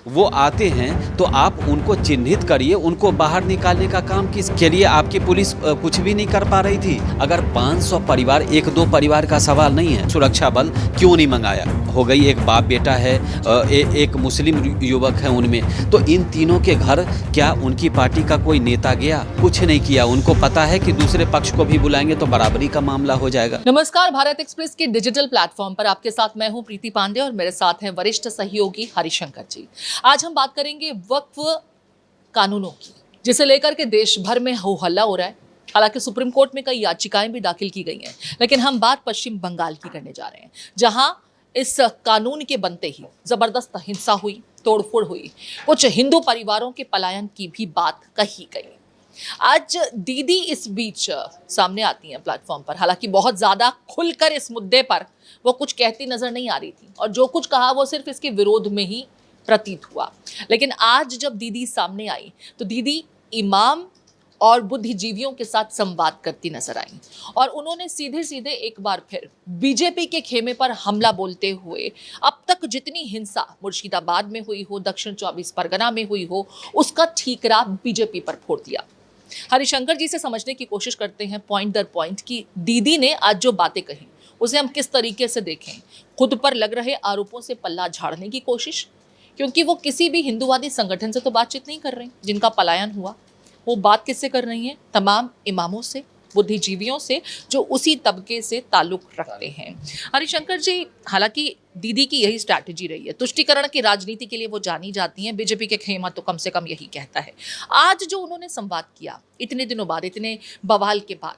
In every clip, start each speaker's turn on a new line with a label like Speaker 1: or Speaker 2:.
Speaker 1: वो आते हैं तो आप उनको चिन्हित करिए, उनको बाहर निकालने का काम किसके लिए आपकी पुलिस कुछ भी नहीं कर पा रही थी। अगर 500 परिवार, एक दो परिवार का सवाल नहीं है, सुरक्षा बल क्यों नहीं मंगाया? हो गई, एक बाप बेटा है, एक मुस्लिम युवक है उनमें, तो इन तीनों के घर क्या उनकी पार्टी का कोई नेता गया? कुछ नहीं किया। उनको पता है कि दूसरे पक्ष को भी बुलाएंगे तो बराबरी का मामला हो जाएगा।
Speaker 2: नमस्कार, भारत एक्सप्रेस के डिजिटल प्लेटफॉर्म पर आपके साथ मैं हूं प्रीति पांडे और मेरे साथ हैं वरिष्ठ सहयोगी हरिशंकर जी। आज हम बात करेंगे वक्फ कानूनों की, जिसे लेकर के देश भर में हो हल्ला हो रहा है। हालांकि सुप्रीम कोर्ट में कई याचिकाएं भी दाखिल की गई हैं, लेकिन हम बात पश्चिम बंगाल की करने जा रहे हैं, जहां इस कानून के बनते ही जबरदस्त हिंसा हुई, तोड़फोड़ हुई, कुछ हिंदू परिवारों के पलायन की भी बात कही गई। आज दीदी इस बीच सामने आती हैं प्लेटफॉर्म पर। हालांकि बहुत ज्यादा खुलकर इस मुद्दे पर वो कुछ कहती नजर नहीं आ रही थी, और जो कुछ कहा वो सिर्फ इसके विरोध में ही प्रतीत हुआ। लेकिन आज जब दीदी सामने आई तो दीदी इमाम और बुद्धिजीवियों के साथ संवाद करती नजर आई, और उन्होंने सीधे सीधे एक बार फिर बीजेपी के खेमे पर हमला बोलते हुए अब तक जितनी हिंसा मुर्शिदाबाद में हुई हो, दक्षिण 24 परगना में हुई हो, उसका ठीकरा बीजेपी पर फोड़ दिया। हरिशंकर जी से समझने की कोशिश करते हैं पॉइंट दर पॉइंट कि दीदी ने आज जो बातें कही उसे हम किस तरीके से देखें। खुद पर लग रहे आरोपों से पल्ला झाड़ने की कोशिश, क्योंकि वो किसी भी हिंदूवादी संगठन से तो बातचीत नहीं कर रही जिनका पलायन हुआ। वो बात किससे कर रही हैं? तमाम इमामों से, बुद्धिजीवियों से, जो उसी तबके से ताल्लुक रखते हैं। हरिशंकर जी, हालांकि दीदी की यही स्ट्रैटेजी रही है, तुष्टीकरण की राजनीति के लिए वो जानी जाती हैं। बीजेपी के खेमा तो कम से कम यही कहता है। आज जो उन्होंने संवाद किया इतने दिनों बाद, इतने बवाल के बाद,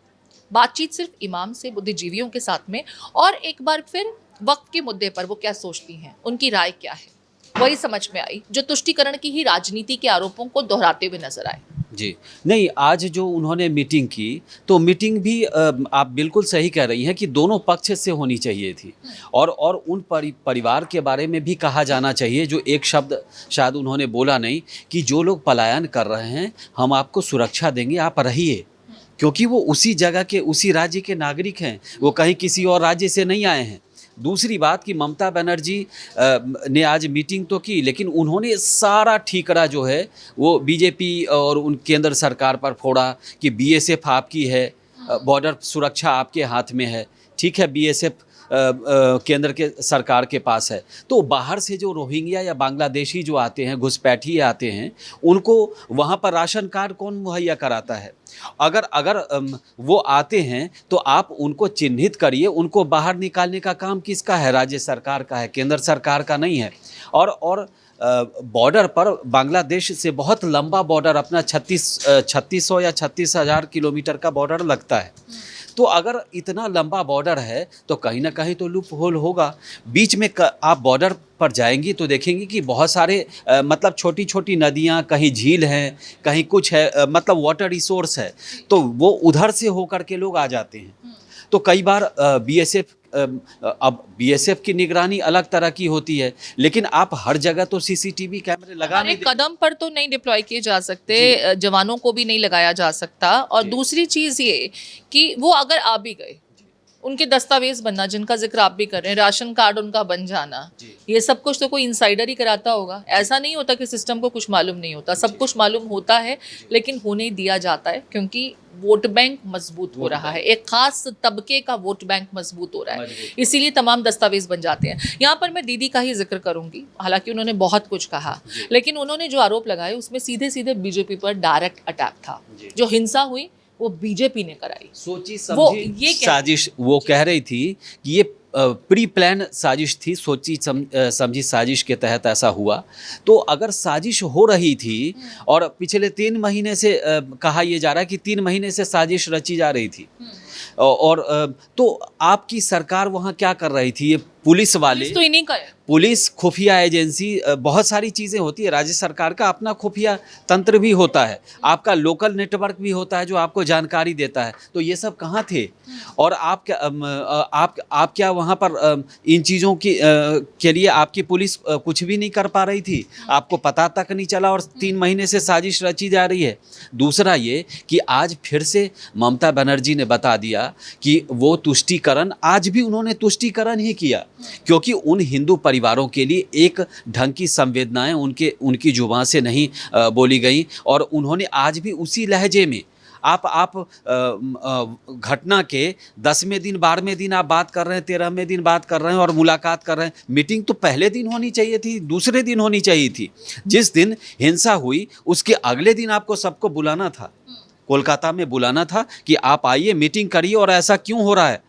Speaker 2: बातचीत सिर्फ इमाम से, बुद्धिजीवियों के साथ में, और एक बार फिर वक्त के मुद्दे पर वो क्या सोचती हैं, उनकी राय क्या है, वही समझ में आई, जो तुष्टीकरण की ही राजनीति के आरोपों को दोहराते हुए नजर आए।
Speaker 1: जी नहीं, आज जो उन्होंने मीटिंग की तो मीटिंग भी आप बिल्कुल सही कह रही हैं कि दोनों पक्ष से होनी चाहिए थी, और उन परिवार के बारे में भी कहा जाना चाहिए, जो एक शब्द शायद उन्होंने बोला नहीं कि जो लोग पलायन कर रहे हैं हम आपको सुरक्षा देंगे, आप रहिए, क्योंकि वो उसी जगह के, उसी राज्य के नागरिक हैं, वो कहीं किसी और राज्य से नहीं आए हैं। दूसरी बात कि ममता बनर्जी ने आज मीटिंग तो की, लेकिन उन्होंने सारा ठीकरा जो है वो बीजेपी और उन केंद्र सरकार पर फोड़ा कि बीएसएफ आपकी है, बॉर्डर सुरक्षा आपके हाथ में है। ठीक है, बीएसएफ केंद्र के सरकार के पास है, तो बाहर से जो रोहिंग्या या बांग्लादेशी जो आते हैं, घुसपैठी आते हैं, उनको वहाँ पर राशन कार्ड कौन मुहैया कराता है? अगर वो आते हैं तो आप उनको चिन्हित करिए, उनको बाहर निकालने का काम किसका है? राज्य सरकार का है, केंद्र सरकार का नहीं है। और बॉर्डर पर बांग्लादेश से बहुत लंबा बॉर्डर, अपना 3600 या 36,000 किलोमीटर का बॉर्डर लगता है। तो अगर इतना लंबा बॉर्डर है तो कहीं ना कहीं तो लूप होल होगा। बीच में आप बॉर्डर पर जाएंगी तो देखेंगे कि बहुत सारे मतलब छोटी छोटी नदियाँ, कहीं झील हैं, कहीं कुछ है, मतलब वाटर रिसोर्स है, तो वो उधर से होकर के लोग आ जाते हैं। तो कई बार बीएसएफ, अब बीएसएफ की निगरानी अलग तरह की होती है, लेकिन आप हर जगह तो सीसीटीवी कैमरे लगा नहीं,
Speaker 2: कदम पर तो नहीं डिप्लॉय किए जा सकते, जवानों को भी नहीं लगाया जा सकता। और दूसरी चीज ये कि वो अगर आ भी गए, उनके दस्तावेज बनना, जिनका जिक्र आप भी कर रहे हैं, राशन कार्ड उनका बन जाना, ये सब कुछ तो कोई इंसाइडर ही कराता होगा। ऐसा नहीं होता कि सिस्टम को कुछ मालूम नहीं होता, सब कुछ मालूम होता है, लेकिन होने दिया जाता है क्योंकि वोट बैंक मजबूत हो रहा है, एक खास तबके का वोट बैंक मजबूत हो रहा है, इसीलिए तमाम दस्तावेज बन जाते हैं। यहाँ पर मैं दीदी का ही जिक्र करूंगी। हालांकि उन्होंने बहुत कुछ कहा, लेकिन उन्होंने जो आरोप लगाए उसमें सीधे सीधे बीजेपी पर डायरेक्ट अटैक था। जो हिंसा हुई वो बीजेपी ने कराई,
Speaker 1: सोची समझी साजिश। वो कह रही थी कि ये प्री प्लान साजिश थी, सोची समझी साजिश के तहत ऐसा हुआ। तो अगर साजिश हो रही थी, और पिछले 3 महीने से कहा यह जा रहा है कि 3 महीने से साजिश रची जा रही थी, और तो आपकी सरकार वहाँ क्या कर रही थी? ये पुलिस वाले,
Speaker 2: तो इन्हीं का है,
Speaker 1: पुलिस, खुफिया एजेंसी, बहुत सारी चीज़ें होती है। राज्य सरकार का अपना खुफिया तंत्र भी होता है, आपका लोकल नेटवर्क भी होता है जो आपको जानकारी देता है। तो ये सब कहाँ थे? और आप क्या वहाँ पर इन चीज़ों की के लिए आपकी पुलिस कुछ भी नहीं कर पा रही थी? आपको पता तक नहीं चला, और 3 महीने से साजिश रची जा रही है। दूसरा ये कि आज फिर से ममता बनर्जी ने बता दिया कि वो तुष्टीकरण, आज भी उन्होंने तुष्टीकरण ही किया। क्योंकि उन हिंदू परिवारों के लिए एक ढंग की संवेदनाएं उनकी जुबान से नहीं बोली गई, और उन्होंने आज भी उसी लहजे में आप घटना के 10वें दिन 12वें दिन आप बात कर रहे हैं, 13वें दिन बात कर रहे हैं और मुलाकात कर रहे हैं। मीटिंग तो पहले दिन होनी चाहिए थी, दूसरे दिन होनी चाहिए थी। जिस दिन हिंसा हुई उसके अगले दिन आपको सबको बुलाना था, कोलकाता में बुलाना था कि आप आइए मीटिंग करिए और ऐसा क्यों हो रहा है,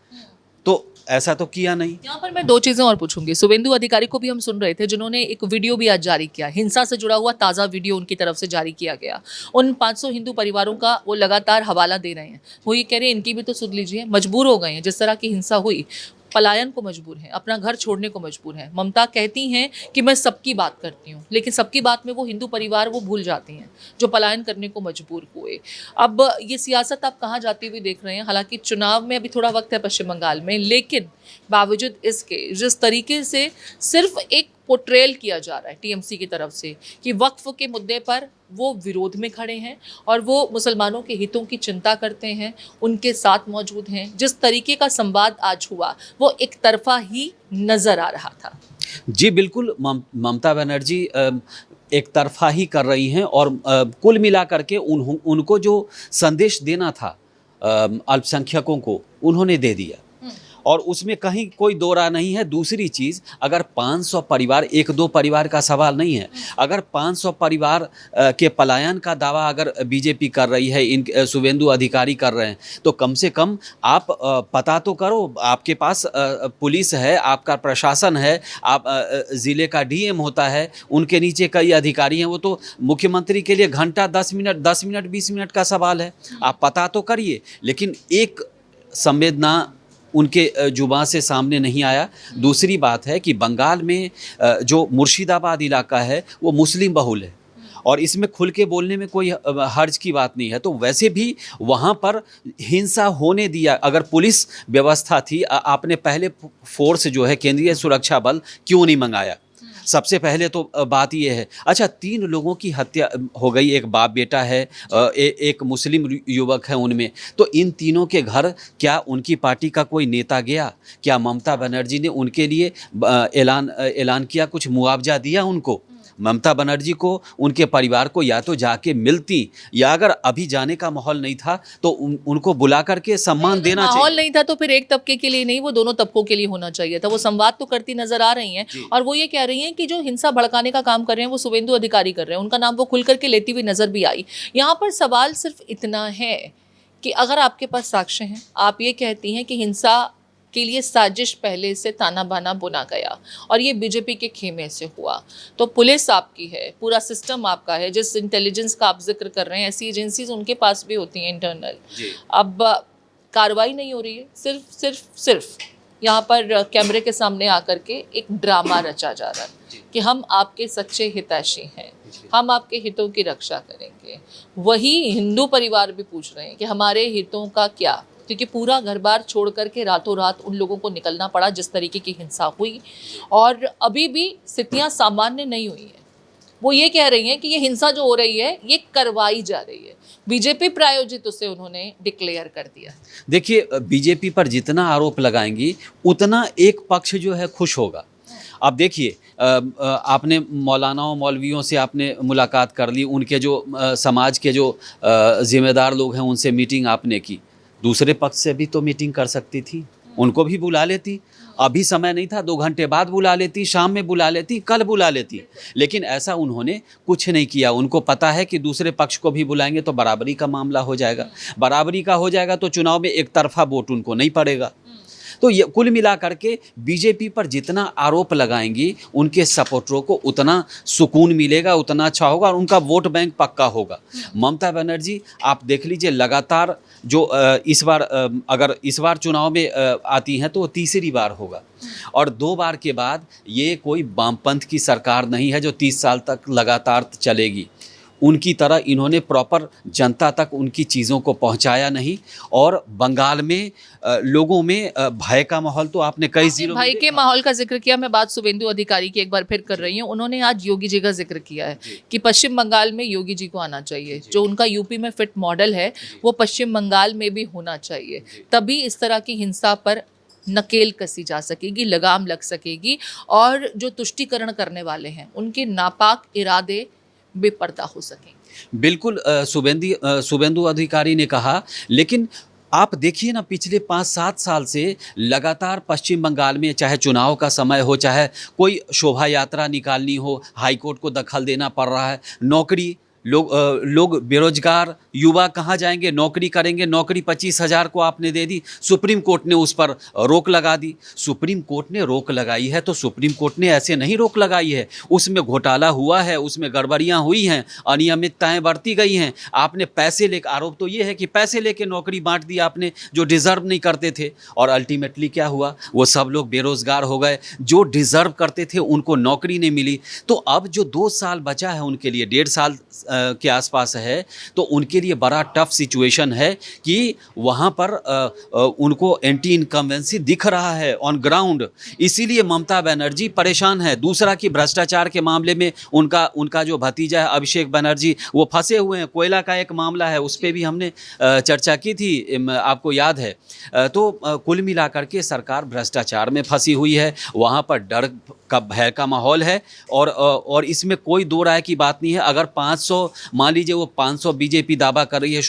Speaker 1: तो ऐसा तो किया नहीं।
Speaker 2: यहाँ पर मैं दो चीजें और पूछूंगी। शुभेंदु अधिकारी को भी हम सुन रहे थे, जिन्होंने एक वीडियो भी आज जारी किया, हिंसा से जुड़ा हुआ ताज़ा वीडियो उनकी तरफ से जारी किया गया। उन 500 हिंदू परिवारों का वो लगातार हवाला दे रहे हैं। वो ये कह रहे हैं इनकी भी तो सुन लीजिए, मजबूर हो गए हैं, जिस तरह की हिंसा हुई पलायन को मजबूर हैं, अपना घर छोड़ने को मजबूर हैं। ममता कहती हैं कि मैं सबकी बात करती हूँ, लेकिन सबकी बात में वो हिंदू परिवार वो भूल जाती हैं जो पलायन करने को मजबूर हुए। अब ये सियासत आप कहाँ जाती हुई देख रहे हैं? हालांकि चुनाव में अभी थोड़ा वक्त है पश्चिम बंगाल में, लेकिन बावजूद इसके जिस तरीके से सिर्फ एक पोर्ट्रेल किया जा रहा है टीएमसी की तरफ से कि वक्फ के मुद्दे पर वो विरोध में खड़े हैं और वो मुसलमानों के हितों की चिंता करते हैं, उनके साथ मौजूद हैं, जिस तरीके का संवाद आज हुआ वो एक तरफा ही नज़र आ रहा था।
Speaker 1: जी बिल्कुल, ममता बनर्जी एक तरफा ही कर रही हैं, और कुल मिला करके उनको जो संदेश देना था अल्पसंख्यकों को उन्होंने दे दिया, और उसमें कहीं कोई दो राय नहीं है। दूसरी चीज़, अगर 500 परिवार, एक दो परिवार का सवाल नहीं है, अगर 500 परिवार के पलायन का दावा अगर बीजेपी कर रही है, इन शुभेंदु अधिकारी कर रहे हैं, तो कम से कम आप पता तो करो। आपके पास पुलिस है, आपका प्रशासन है, आप ज़िले का डीएम होता है, उनके नीचे कई अधिकारी हैं। वो तो मुख्यमंत्री के लिए घंटा 10 मिनट 20 मिनट का सवाल है, आप पता तो करिए। लेकिन एक संवेदना उनके जुबान से सामने नहीं आया। दूसरी बात है कि बंगाल में जो मुर्शिदाबाद इलाका है वो मुस्लिम बहुल है, और इसमें खुल के बोलने में कोई हर्ज की बात नहीं है। तो वैसे भी वहाँ पर हिंसा होने दिया, अगर पुलिस व्यवस्था थी, आपने पहले फोर्स जो है केंद्रीय सुरक्षा बल क्यों नहीं मंगाया? सबसे पहले तो बात ये है। अच्छा, 3 लोगों की हत्या हो गई, एक बाप बेटा है, एक मुस्लिम युवक है उनमें, तो इन तीनों के घर क्या उनकी पार्टी का कोई नेता गया? क्या ममता बनर्जी ने उनके लिए ऐलान किया, कुछ मुआवजा दिया उनको? ममता बनर्जी को, उनके परिवार को या तो जाके मिलती, या अगर अभी जाने का माहौल नहीं था तो उनको बुला करके सम्मान देना चाहिए।
Speaker 2: माहौल नहीं था तो फिर एक तबके के लिए नहीं, वो दोनों तबकों के लिए होना चाहिए था। वो संवाद तो करती नजर आ रही हैं, और वो ये कह रही हैं कि जो हिंसा भड़काने का काम कर रहे हैं वो शुभेंदु अधिकारी कर रहे हैं, उनका नाम वो खुल करके लेती हुई नजर भी आई। यहाँ पर सवाल सिर्फ इतना है कि अगर आपके पास साक्ष्य हैं, आप ये कहती हैं कि हिंसा के लिए साजिश पहले से ताना बाना बुना गया और ये बीजेपी के खेमे से हुआ, तो पुलिस आपकी है, पूरा सिस्टम आपका है। जिस इंटेलिजेंस का आप जिक्र कर रहे हैं, ऐसी एजेंसीज उनके पास भी होती हैं इंटरनल। अब कार्रवाई नहीं हो रही है, सिर्फ यहाँ पर कैमरे के सामने आकर के एक ड्रामा रचा जा रहा है कि हम आपके सच्चे हितैषी हैं, हम आपके हितों की रक्षा करेंगे। वही हिंदू परिवार भी पूछ रहे हैं कि हमारे हितों का क्या, क्योंकि पूरा घर बार छोड़ करके रातों रात उन लोगों को निकलना पड़ा जिस तरीके की हिंसा हुई, और अभी भी स्थितियां सामान्य नहीं हुई हैं। वो ये कह रही हैं कि ये हिंसा जो हो रही है ये करवाई जा रही है, बीजेपी प्रायोजित उसे उन्होंने डिक्लेयर कर दिया।
Speaker 1: देखिए, बीजेपी पर जितना आरोप लगाएंगी उतना एक पक्ष जो है खुश होगा। अब देखिए, आपने मौलानाओं मौलवियों से आपने मुलाकात कर ली, उनके जो समाज के जो जिम्मेदार लोग हैं उनसे मीटिंग आपने की। दूसरे पक्ष से भी तो मीटिंग कर सकती थी, उनको भी बुला लेती। अभी समय नहीं था, 2 घंटे बाद बुला लेती, शाम में बुला लेती, कल बुला लेती, लेकिन ऐसा उन्होंने कुछ नहीं किया। उनको पता है कि दूसरे पक्ष को भी बुलाएंगे तो बराबरी का मामला हो जाएगा, बराबरी का हो जाएगा तो चुनाव में एक तरफा वोट उनको नहीं पड़ेगा। तो ये कुल मिला करके बीजेपी पर जितना आरोप लगाएंगी उनके सपोर्टरों को उतना सुकून मिलेगा, उतना अच्छा होगा, और उनका वोट बैंक पक्का होगा। ममता बनर्जी आप देख लीजिए, लगातार जो इस बार अगर इस बार चुनाव में आती हैं तो वो तीसरी बार होगा, और 2 बार के बाद ये कोई वामपंथ की सरकार नहीं है जो 30 साल तक लगातार चलेगी। उनकी तरह इन्होंने प्रॉपर जनता तक उनकी चीज़ों को पहुंचाया नहीं, और बंगाल में लोगों में भय का माहौल तो आपने कई जिलों में
Speaker 2: भय के माहौल का जिक्र किया। मैं बात शुभेंदु अधिकारी की एक बार फिर कर रही हूँ। उन्होंने आज योगी जी का जिक्र किया है कि पश्चिम बंगाल में योगी जी को आना चाहिए, जो उनका यूपी में फिट मॉडल है वो पश्चिम बंगाल में भी होना चाहिए, तभी इस तरह की हिंसा पर नकेल कसी जा सकेगी, लगाम लग सकेगी और जो तुष्टीकरण करने वाले हैं उनके नापाक इरादे बेपर्दा हो सकेंगे।
Speaker 1: बिल्कुल शुभेंदु अधिकारी ने कहा, लेकिन आप देखिए ना, पिछले 5-7 साल से लगातार पश्चिम बंगाल में चाहे चुनाव का समय हो, चाहे कोई शोभा यात्रा निकालनी हो, हाईकोर्ट को दखल देना पड़ रहा है। नौकरी लोग बेरोजगार युवा कहाँ जाएंगे, नौकरी करेंगे, नौकरी 25,000 को आपने दे दी, सुप्रीम कोर्ट ने उस पर रोक लगा दी। सुप्रीम कोर्ट ने रोक लगाई है तो सुप्रीम कोर्ट ने ऐसे नहीं रोक लगाई है, उसमें घोटाला हुआ है, उसमें गड़बड़ियाँ हुई हैं, अनियमितताएं बरती गई हैं। आपने पैसे ले, आरोप तो ये है कि पैसे लेके नौकरी बांट दी आपने, जो डिज़र्व नहीं करते थे, और अल्टीमेटली क्या हुआ, वो सब लोग बेरोजगार हो गए। जो डिज़र्व करते थे उनको नौकरी नहीं मिली। तो अब जो 2 साल बचा है उनके लिए, 1.5 साल के आसपास है, तो उनके लिए बड़ा टफ सिचुएशन है कि वहाँ पर उनको एंटी इनकम्बेंसी दिख रहा है ऑन ग्राउंड। इसीलिए ममता बनर्जी परेशान है। दूसरा कि भ्रष्टाचार के मामले में उनका जो भतीजा है अभिषेक बनर्जी, वो फंसे हुए हैं। कोयला का एक मामला है, उस पर भी हमने चर्चा की थी, आपको याद है। तो कुल मिलाकर के सरकार भ्रष्टाचार में फंसी हुई है, वहाँ पर डर का, भय का माहौल है, और इसमें कोई दो राय की बात नहीं है। अगर 500, मान लीजिए वो 500 बीजेपी दावा कर रही है,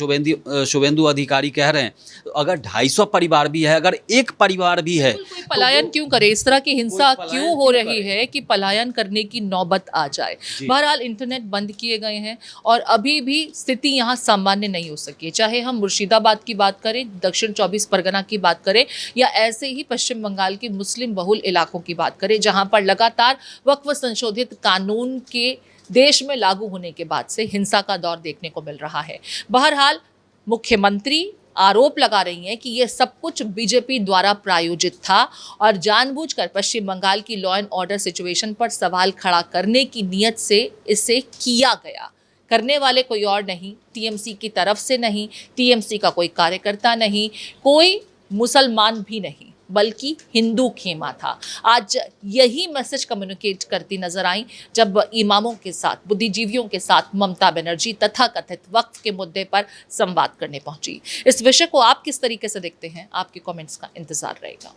Speaker 1: शुभेंदु अधिकारी कह रहे हैं, तो अगर 250 परिवार भी है, अगर एक परिवार भी है,
Speaker 2: कोई पलायन क्यों करे? इस तरह की हिंसा क्यों हो रही है कि पलायन करने की नौबत आ जाए? बहरहाल इंटरनेट बंद किए गए हैं और अभी भी स्थिति यहाँ सामान्य नहीं हो सकी है। चाहे हम मुर्शिदाबाद की बात करें, दक्षिण 24 परगना की बात करें, या ऐसे ही पश्चिम बंगाल के मुस्लिम बहुल इलाकों की बात करें, जहाँ पर लगातार वक्फ संशोधित कानून के देश में लागू होने के बाद से हिंसा का दौर देखने को मिल रहा है। बहरहाल मुख्यमंत्री आरोप लगा रही हैं कि यह सब कुछ बीजेपी द्वारा प्रायोजित था और जानबूझकर पश्चिम बंगाल की लॉ एंड ऑर्डर सिचुएशन पर सवाल खड़ा करने की नीयत से इसे किया गया। करने वाले कोई और नहीं, टीएमसी की तरफ से नहीं, टीएमसी का कोई कार्यकर्ता नहीं, कोई मुसलमान भी नहीं, बल्कि हिंदू खेमा था। आज यही मैसेज कम्युनिकेट करती नजर आई जब इमामों के साथ, बुद्धिजीवियों के साथ ममता बनर्जी तथाकथित वक्फ के मुद्दे पर संवाद करने पहुंची। इस विषय को आप किस तरीके से देखते हैं? आपके कमेंट्स का इंतजार रहेगा।